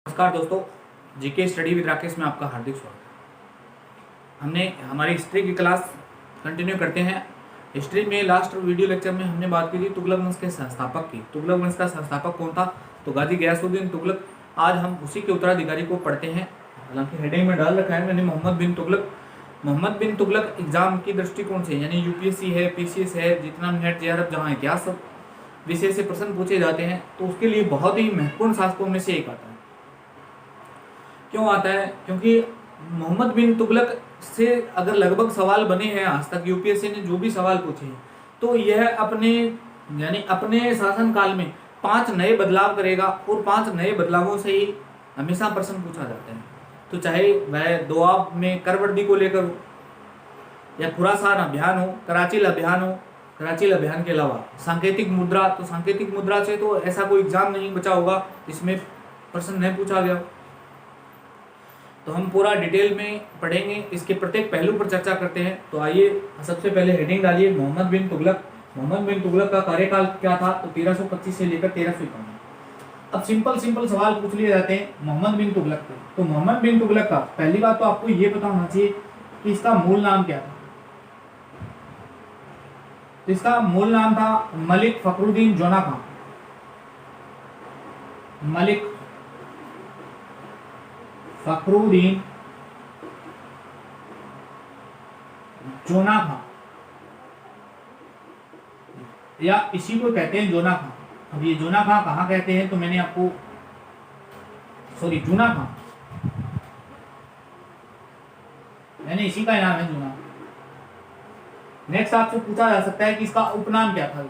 नमस्कार दोस्तों, GK study with Rakesh में आपका हार्दिक स्वागत है। हमने हमारी हिस्ट्री की क्लास कंटिन्यू करते हैं। हिस्ट्री में लास्ट वीडियो लेक्चर में हमने बात की थी तुगलक वंश के संस्थापक की। तुगलक वंश का संस्थापक कौन था? तो गाजी गयासुद्दीन तुगलक। आज हम उसी के उत्तराधिकारी को पढ़ते हैं। हालांकि हेडिंग में डाल रखा है मैंने मोहम्मद बिन तुगलक। मोहम्मद बिन तुगलक एग्जाम की दृष्टिकोण से, यानी यूपीएससी है, पीसीएस है, जितना नेट जेआरएफ जहाँ इतिहास विषय से प्रश्न पूछे जाते हैं तो उसके लिए बहुत ही महत्वपूर्ण शासकों में से एक आता है। क्यों आता है? क्योंकि मोहम्मद बिन तुगलक से अगर लगभग सवाल बने हैं आज तक, यूपीएससी ने जो भी सवाल पूछे हैं, तो यह अपने शासन काल में 5 नए बदलाव करेगा और 5 नए बदलावों से ही हमेशा प्रश्न पूछा जाता है। तो चाहे वह दोआब में करवर्दी को लेकर हो, या खुरासान अभियान हो, कराची अभियान हो, कराची अभियान के अलावा सांकेतिक मुद्रा, तो सांकेतिक मुद्रा से तो ऐसा कोई एग्जाम नहीं बचा होगा जिसमें प्रश्न नहीं पूछा गया। तो हम पूरा डिटेल में पढ़ेंगे, इसके प्रत्येक पहलू पर चर्चा करते हैं। तो आइए सबसे पहले हेडिंग डालिए मोहम्मद बिन तुगलक। मोहम्मद बिन तुगलक का कार्यकाल क्या था? तो 1325 से लेकर 1351। अब सिंपल सवाल पूछ लिए जाते हैं मोहम्मद बिन तुगलक को। तो मोहम्मद बिन तुगलक का पहली बात तो आपको ये पता होना चाहिए कि इसका मूल नाम क्या था। तो इसका मूल नाम था मलिक फखरुद्दीन जोना खां। मलिक फखरुद्दीन जोना खां, या इसी को कहते हैं जोना खां। अब ये जोना खां कहाँ कहते हैं? तो मैंने आपको जूना खां, मैंने इसी का नाम है जूना। नेक्स्ट आपसे पूछा जा सकता है कि इसका उपनाम क्या था।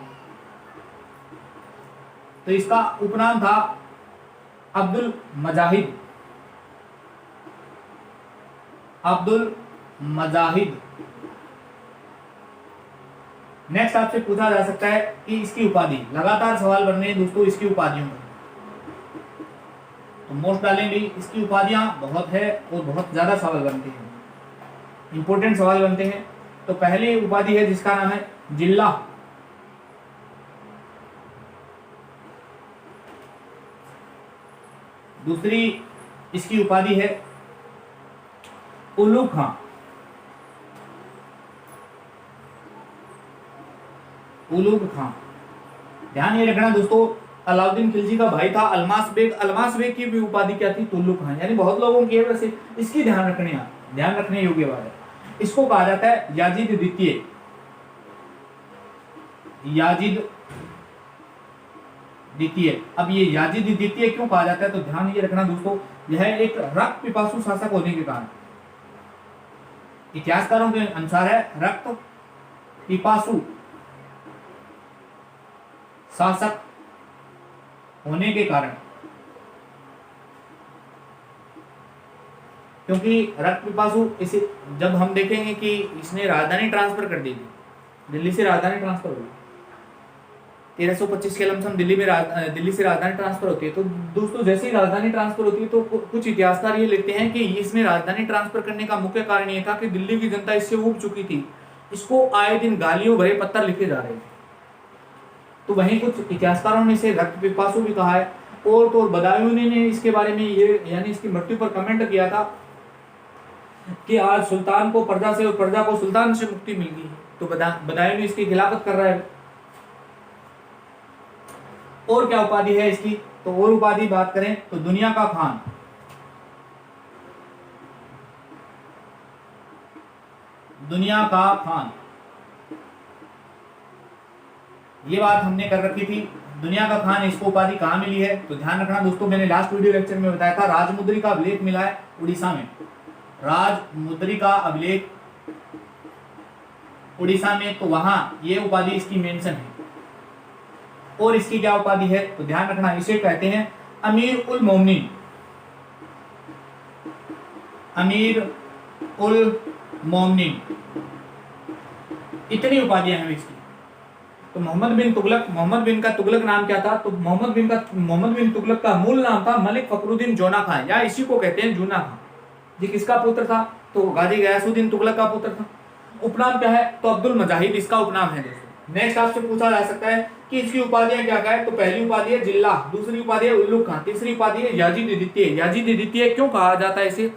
तो इसका उपनाम था अब्दुल मजाहिद। अब्दुल मजाहिद। नेक्स्ट आपसे पूछा जा सकता है कि इसकी उपाधि, लगातार सवाल बन रहे हैं दोस्तों इसकी उपाधियों में। तो मोस्ट डालेंगे, इसकी उपाधियां बहुत है और बहुत ज्यादा सवाल बनते हैं, इंपॉर्टेंट सवाल बनते हैं। तो पहली उपाधि है जिसका नाम है जिल्ला। दूसरी इसकी उपाधि है उल्लू खां। उलूग खां। ध्यान ये रखना दोस्तों, अलाउद्दीन खिलजी का भाई था अलमास बेग। अलमास बेग की भी उपाधि क्या थी? तुल्लू खां। यानी बहुत लोगों की वजह से इसकी ध्यान रखने योग्य बात है। इसको कहा जाता है याजिद द्वितीय। याजिद द्वितीय। अब ये याजिद द्वितीय क्यों कहा जाता है? तो ध्यान ये रखना दोस्तों, यह एक रक्त पिपासु शासक होने के कारण, इतिहासकारों के अनुसार है रक्त पिपासु शासक होने के कारण। क्योंकि रक्त पिपासु, इसे जब हम देखेंगे कि इसने राजधानी ट्रांसफर कर दी थी, दिल्ली से राजधानी ट्रांसफर हुई 1325 के लमसम दिल्ली से राजधानी ट्रांसफर होती है। तो दोस्तों जैसे ही राजधानी ट्रांसफर होती है तो कुछ इतिहासकार ये लिखते हैं कि इसने राजधानी ट्रांसफर करने का मुख्य कारण ये था कि दिल्ली की जनता इससे ऊब चुकी थी, इसको आए दिन गालियों भरे पत्थर लिखे जा रहे थे। तो वहीं कुछ इतिहासकारों ने इसे रक्त पिपासु भी कहा है। और तो बदायूनी ने इसके बारे में ये, यानी इसकी मृत्यु पर कमेंट किया था कि आज सुल्तान को प्रजा से और प्रजा को सुल्तान से मुक्ति मिल गई। तो बदायूनी इसकी खिलाफत कर रहा है। और क्या उपाधि है इसकी? तो और उपाधि बात करें तो दुनिया का खान। दुनिया का खान, ये बात हमने कर रखी थी। दुनिया का खान, इसको उपाधि कहां मिली है? तो ध्यान रखना दोस्तों, मैंने लास्ट वीडियो लेक्चर में बताया था राजमुद्री का अभिलेख मिला है उड़ीसा में। राजमुद्री का अभिलेख उड़ीसा में, तो वहां ये उपाधि इसकी मेंशन है। और इसकी क्या उपाधि है? तो ध्यान रखना, इसे कहते हैं अमीर उल मोमिनीन। अमीर उल मोमिनीन, इतनी उपाधियां हैं इसकी। तो मोहम्मद बिन का तुगलक नाम क्या था? तो मोहम्मद बिन तुगलक का मूल नाम था मलिक फखरुद्दीन जोना खां, या इसी को कहते हैं जूना खां। ये किसका पुत्र था? तो गाजी गयासुद्दीन तुगलक का पुत्र था। उपनाम क्या है? तो अब्दुल मजाहिद इसका उपनाम है दोस्तों। नेक्स्ट आपसे पूछा जा सकता है कि इसकी उपाधियां क्या क्या है। तो पहली उपाधि है जिल्ला, दूसरी उपाधि है उल्लुक खां, तीसरी उपाधि है याजिद द्वितीय। याजिद द्वितीय क्यों कहा जाता है इसे?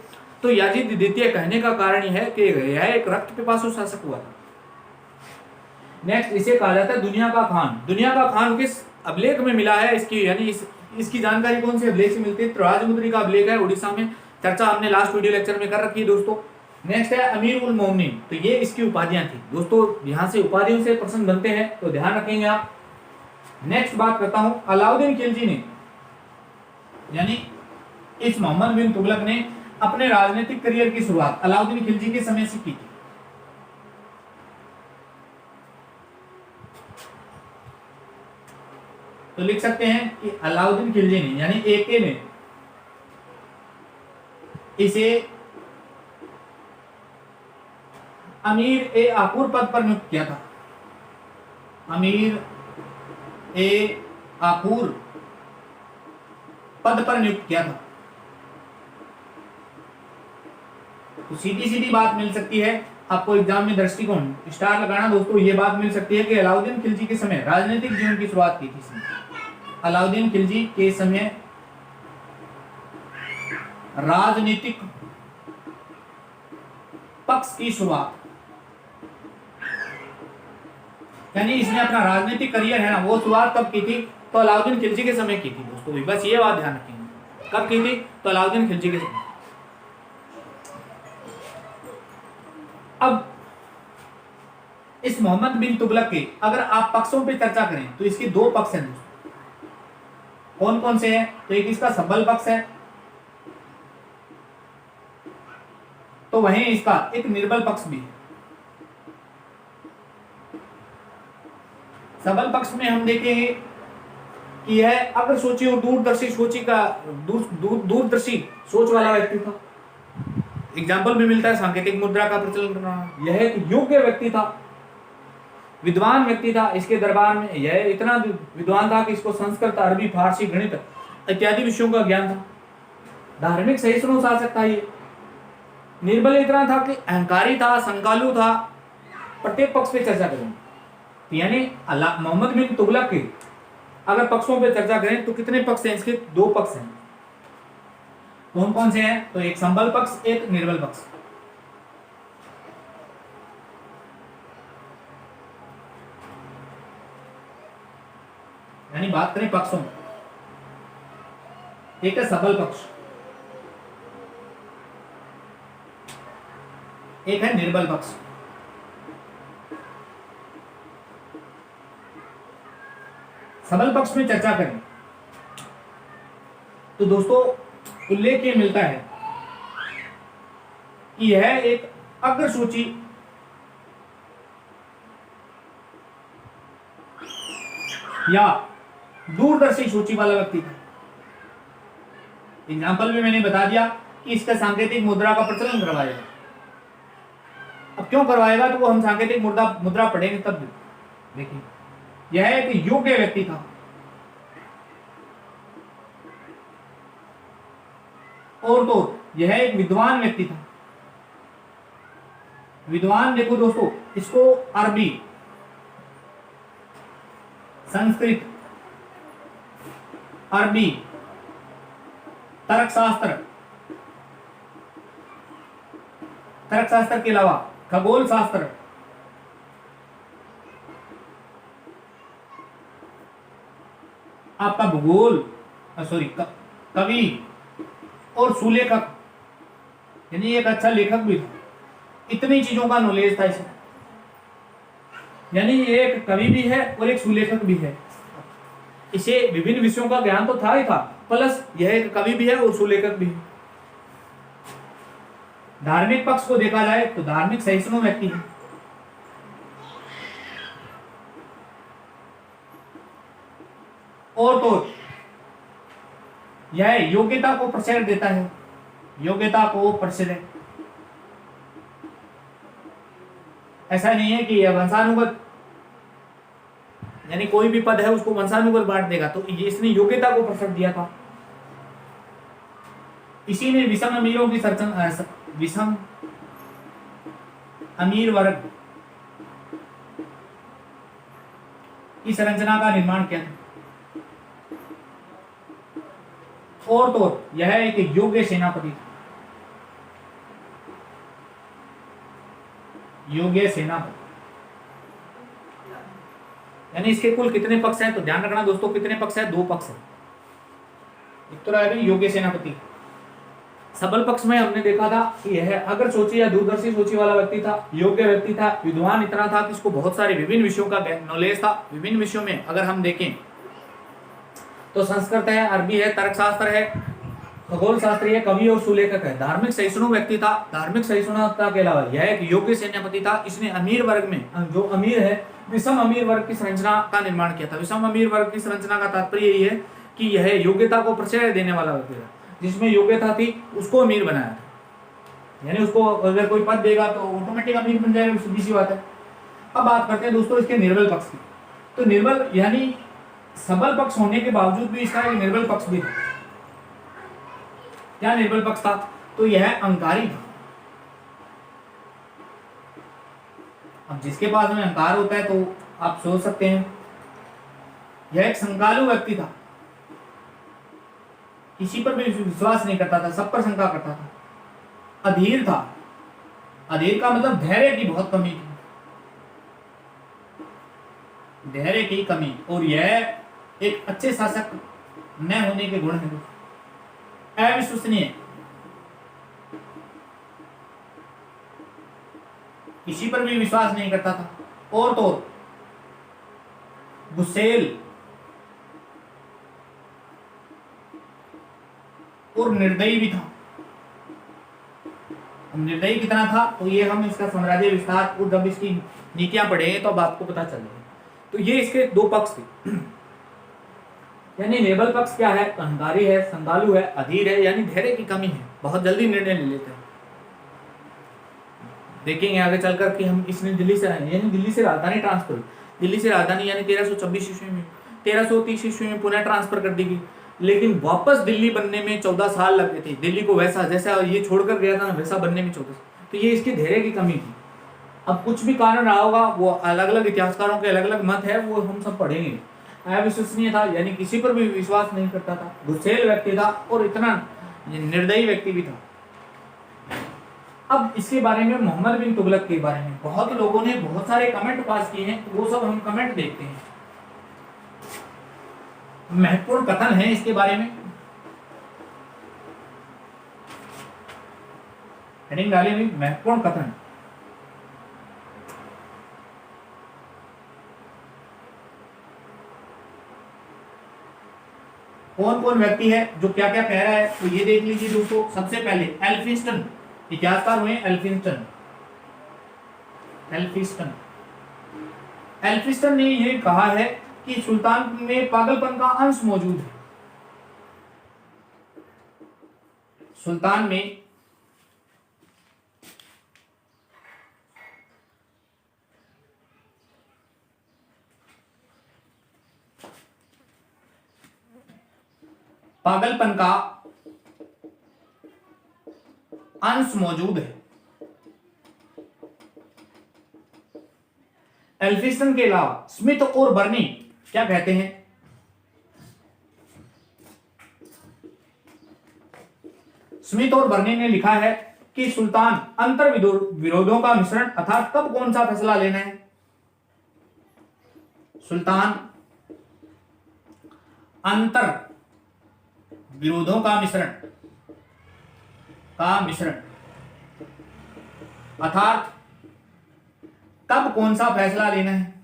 तो याजिद द्वितीय कहने का कारण यह है कि यह एक रक्त पिपासु शासक हुआ था। नेक्स्ट इसे कहा जाता है दुनिया का खान। दुनिया का खान किस अभिलेख में मिला है इसकी, यानी इसकी जानकारी कौन से अभिलेख से मिलती है? तो राजमुद्री का अभिलेख है उड़ीसा में, चर्चा हमने लास्ट वीडियो लेक्चर में कर रखी है दोस्तों। नेक्स्ट है अमीर उल मोमिनीन, तो ये इसकी उपाधियां थी दोस्तों। यहां से उपाधियों से प्रश्न बनते हैं तो ध्यान रखेंगे आप। नेक्स्ट बात करता हूं, अलाउद्दीन खिलजी ने, यानी इस मोहम्मद बिन तुगलक ने अपने राजनीतिक करियर की शुरुआत अलाउद्दीन खिलजी के समय से की थी। तो लिख सकते हैं कि अलाउद्दीन खिलजी ने, यानी एके ने इसे अमीर ए आकुर पद पर नियुक्त किया था। अमीर ए आकुर पद पर नियुक्त किया था। तो सीधी सीधी बात मिल सकती है आपको एग्जाम में, दृष्टिकोण स्टार लगाना दोस्तों। ये बात मिल सकती है कि अलाउद्दीन खिलजी के समय राजनीतिक जीवन की शुरुआत की थी। अलाउद्दीन खिलजी के समय राजनीतिक पक्ष की शुरुआत, यानी इसने अपना राजनीतिक करियर है ना वो शुरुआत कब की थी? तो अलाउद्दीन खिलजी के समय की थी दोस्तों। बस ये बात ध्यान रखेंगे, कब की थी? तो अलाउद्दीन खिलजी के समय। अब इस मोहम्मद बिन तुगलक के अगर आप पक्षों पे चर्चा करें तो इसके दो पक्ष हैं दोस्तों। कौन कौन से हैं? तो एक इसका सबल पक्ष है, तो वहीं इसका एक निर्बल पक्ष भी है। सबल पक्ष में हम देखेंगे कि यह अग्रसोची और दूरदर्शी सोची का दूरदर्शी सोच वाला व्यक्ति था। एग्जाम्पल भी मिलता है सांकेतिक मुद्रा का प्रचलन करना। यह एक योग्य व्यक्ति था, विद्वान व्यक्ति था। इसके दरबार में यह इतना विद्वान था कि इसको संस्कृत, अरबी, फारसी, गणित इत्यादि विषयों का ज्ञान था। धार्मिक सहिष्णु शासक था ये। निर्बल इतना था कि अहंकारी था, संकालु था। प्रत्येक पक्ष पे चर्चा करूंगा। यानी मोहम्मद बिन तुगलक के अगर पक्षों पे चर्चा करें तो कितने पक्ष हैं? इसके दो पक्ष हैं। कौन कौन से हैं? तो एक संबल पक्ष, एक निर्बल पक्ष। यानी बात करें पक्षों, एक है सबल पक्ष, एक है निर्बल पक्ष। सबल पक्ष में चर्चा करें तो दोस्तों उल्लेख ये मिलता है कि यह एक अग्रसूची या दूरदर्शी सूची वाला व्यक्ति था। एग्जाम्पल में मैंने बता दिया कि इसका सांकेतिक मुद्रा का प्रचलन करवाएगा। अब क्यों करवाएगा? तो वो हम सांकेतिक मुद्रा पढ़ेंगे तब देखिए। यह एक योग्य व्यक्ति था और तो यह एक विद्वान व्यक्ति था। विद्वान देखो दोस्तों, इसको अरबी, संस्कृत, अरबी, तर्कशास्त्र के अलावा खगोल शास्त्र, आपका भूगोल, कवि और सुलेखक, यानी एक अच्छा लेखक भी था। इतनी चीजों का नॉलेज था इसे, यानी ये एक कवि भी है और एक सुलेखक भी है। इसे विभिन्न विषयों का ज्ञान तो था ही था, प्लस यह एक कवि भी है और सुलेखक भी है। धार्मिक पक्ष को देखा जाए तो धार्मिक सहिष्णु व्यक्ति है। और तो यह योग्यता को प्रश्रय देता है, योग्यता को प्रश्रय। ऐसा नहीं है कि यह वंशानुगत, यानी कोई भी पद है उसको वंशानुगत बांट देगा, तो ये इसने योग्यता को प्रश्रय दिया था। इसी ने विषम अमीरों की विषम अमीर वर्ग की संरचना का निर्माण किया था। और तो यह एक योग्य सेनापति था। योग्य सेनापति यानी इसके कुल कितने पक्ष हैं? तो ध्यान रखना दोस्तों, कितने पक्ष हैं? 2 पक्ष हैं। एक तो रहेगा योग्य सेनापति। सबल पक्ष में हमने देखा था कि यह अगर सोची या दूरदर्शी सोची वाला व्यक्ति था, योग्य व्यक्ति था, विद्वान इतना था कि इसको बहुत सारे विभिन्न विषयों का नॉलेज था। विभिन्न विषयों में अगर हम देखें तो संस्कृत है, अरबी है, तर्कशास्त्र है, खगोल शास्त्री है, कवि और सुलेखक है। धार्मिक सहिष्णु व्यक्ति था। धार्मिक सहिष्णुता के अलावा यह एक योग्य सेनापति था। इसने अमीर वर्ग में, जो अमीर है, विषम अमीर वर्ग की संरचना का निर्माण किया था। विषम अमीर वर्ग की संरचना का तात्पर्य यही है कि यह योग्यता को प्रश्रय देने वाला व्यक्ति था। जिसमें योग्यता थी उसको अमीर बनाया था। यानी उसको अगर कोई पद देगा तो ऑटोमेटिक अमीर बन जाएगा, सीधी सी बात है। अब बात करते हैं दोस्तों इसके निर्बल पक्ष की। तो निर्बल यानी सबल पक्ष होने के बावजूद भी इसका एक निर्बल पक्ष भी था। क्या निर्बल पक्ष था? तो यह अहंकारी था। अब जिसके पास में अहंकार होता है तो आप सोच सकते हैं यह एक शंकालु व्यक्ति था। किसी पर भी विश्वास नहीं करता था, सब पर शंका करता था। अधीर था। अधीर का मतलब धैर्य की बहुत कमी थी, धैर्य की कमी। और यह एक अच्छे शासक न होने के गुण है। अविश्वसनीय, किसी पर भी विश्वास नहीं करता था। और तो गुस्सेल और निर्दयी भी था। निर्दयी कितना था तो ये हम इसका साम्राज्य विस्तार और जब इसकी नीतियां पढ़ेंगे तो अब आपको पता चल जाएगा। तो ये इसके 2 पक्ष थे। यानी निर्बल पक्ष क्या है? अहंकारी है, संगालु है, अधीर है, यानी धैर्य की कमी है, बहुत जल्दी निर्णय ले लेते हैं। देखेंगे आगे चलकर कि हम इसने दिल्ली से आए, यानी दिल्ली से राजधानी ट्रांसफर हुई। दिल्ली से राजधानी यानी 1326 ईस्वी में, 1330 ईस्वी में पुनः ट्रांसफर कर दी गई। लेकिन वापस दिल्ली बनने में 14 साल लग गए थे। दिल्ली को वैसा जैसा ये छोड़कर गया था ना वैसा बनने में 14 साल। तो ये इसके धैर्य की कमी थी। अब कुछ भी कारण रहा होगा, वो अलग अलग इतिहासकारों के अलग अलग मत है, वो हम सब पढ़ेंगे। अविश्वसनीय था यानी किसी पर भी विश्वास नहीं करता था। गुस्सेल व्यक्ति था और इतना निर्दयी व्यक्ति भी था। अब इसके बारे में मोहम्मद बिन तुगलक के बारे में बहुत लोगों ने बहुत सारे कमेंट पास किए हैं, वो सब हम कमेंट देखते हैं। महत्वपूर्ण कथन है इसके बारे में, हेडिंग डाली हुई महत्वपूर्ण कथन। कौन कौन व्यक्ति है जो क्या क्या कह रहा है तो ये देख लीजिए दोस्तों। सबसे पहले एल्फिंस्टन, इतिहासकार हुए एल्फिंस्टन। एल्फिंस्टन ने ये कहा है कि सुल्तान में पागलपन का अंश मौजूद है। सुल्तान में पागलपन का अंश मौजूद है। एल्फिंस्टन के अलावा स्मिथ और बर्नी क्या कहते हैं? स्मिथ और बर्नी ने लिखा है कि सुल्तान अंतर विरोधों का मिश्रण अर्थात कब कौन सा फैसला लेना है। सुल्तान अंतर विरोधों का मिश्रण अर्थात कब कौन सा फैसला लेना है।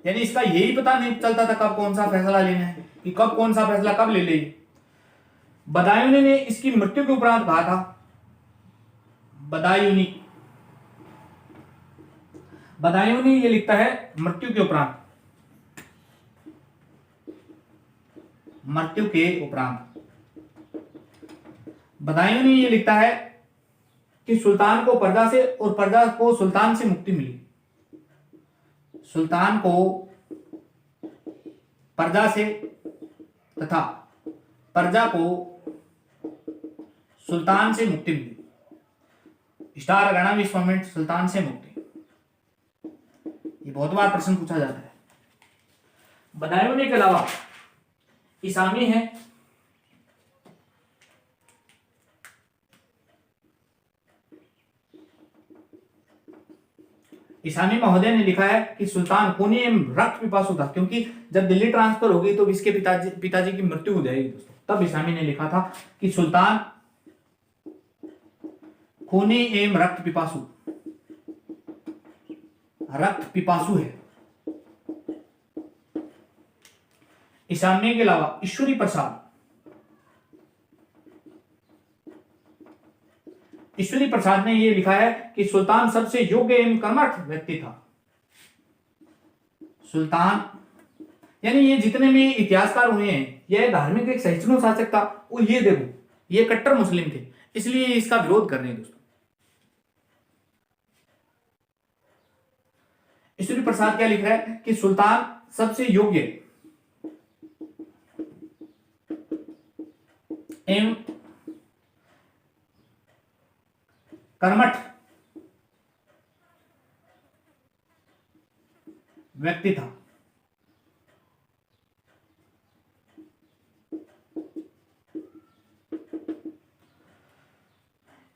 यानी इसका यही पता नहीं चलता था कब कौन सा फैसला लेना है, कि कब कौन सा फैसला कब ले ले। बदायूनी ने इसकी मृत्यु के उपरांत कहा था। बदायूनी ये लिखता है मृत्यु के उपरांत, बदायूनी ये लिखता है कि सुल्तान को प्रजा से और प्रजा को सुल्तान से मुक्ति मिली। सुल्तान को प्रजा से तथा प्रजा को सुल्तान से मुक्ति मिली। स्टार लगाना, 20 कमेंट, सुल्तान से मुक्ति। ये बहुत बार प्रश्न पूछा जाता है। बदायूनी के अलावा इसामी है, इसामी महोदय ने लिखा है कि सुल्तान खूनी रक्त पिपासु था, क्योंकि जब दिल्ली ट्रांसफर हो गई तो इसके पिताजी की मृत्यु हो जाएगी दोस्तों, तब इसामी ने लिखा था कि सुल्तान खूनी एवं रक्त पिपासु है। इसामी के अलावा ईश्वरी प्रसाद ने यह लिखा है कि सुल्तान सबसे योग्य एवं कर्मठ व्यक्ति था। सुल्तान यानी ये जितने भी इतिहासकार हुए हैं, यह धार्मिक एक सहिष्णु शासक था, और ये देखो ये कट्टर मुस्लिम थे, इसलिए इसका विरोध कर रहे हैं दोस्तों। ईश्वरी प्रसाद क्या लिख रहा है कि सुल्तान सबसे योग्य एवं कर्मठ व्यक्ति था।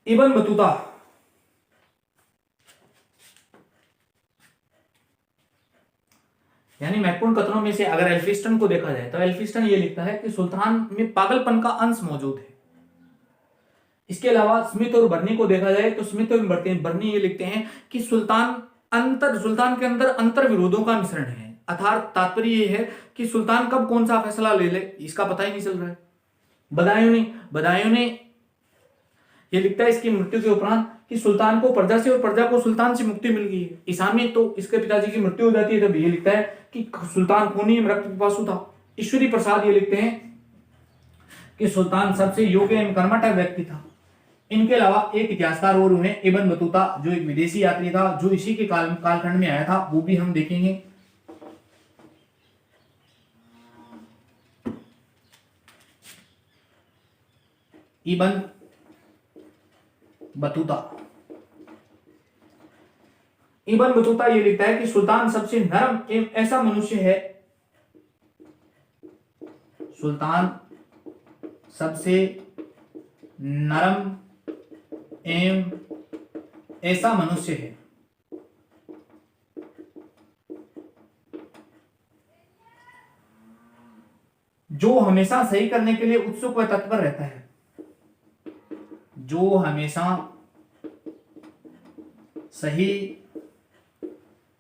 इब्न बतूता यानी महत्वपूर्ण कथनों में से अगर एल्फिस्टन को देखा जाए तो एल्फिस्टन ये लिखता है कि सुल्तान में पागलपन का अंश मौजूद है। इसके अलावा स्मिथ और बर्नी को देखा जाए तो स्मिथ और बर्नी ये लिखते हैं कि सुल्तान के अंदर अंतर विरोधों का मिश्रण है, अर्थात तात्पर्य ये है कि सुल्तान कब कौन सा फैसला ले ले इसका पता ही नहीं चल रहा है। बदायूनी ये लिखता है इसकी मृत्यु के उपरांत कि सुल्तान को प्रजा से और प्रजा को सुल्तान से मुक्ति मिल गई है। इसामी तो इसके पिताजी की मृत्यु हो जाती है तब ये लिखता है कि सुल्तान खूनी रक्त पिपासु था। ईश्वरी प्रसाद ये लिखते हैं कि सुल्तान सबसे योग्य एवं कर्मठ व्यक्ति था। इनके अलावा एक इतिहासकार और हुए इब्न बतूता, जो एक विदेशी यात्री था, जो इसी के कालखंड में आया था, वो भी हम देखेंगे। इब्न बतूता ये लिखता है कि सुल्तान सबसे नरम एवं ऐसा मनुष्य है, सुल्तान सबसे नरम एवं ऐसा मनुष्य है जो हमेशा सही करने के लिए उत्सुक व तत्पर रहता है, जो हमेशा सही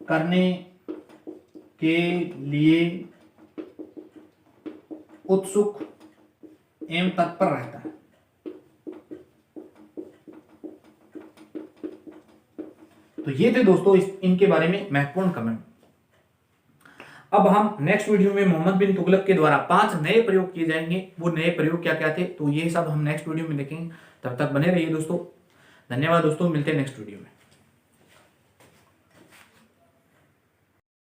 करने के लिए उत्सुक एवं तत्पर रहता है। तो ये थे दोस्तों इनके बारे में महत्वपूर्ण कमेंट। अब हम नेक्स्ट वीडियो में मोहम्मद बिन तुगलक के द्वारा 5 नए प्रयोग किए जाएंगे। वो नए प्रयोग क्या क्या थे तो ये सब हम नेक्स्ट वीडियो में देखेंगे। तब तक बने रहिए दोस्तों। धन्यवाद दोस्तों, मिलते हैं नेक्स्ट वीडियो में।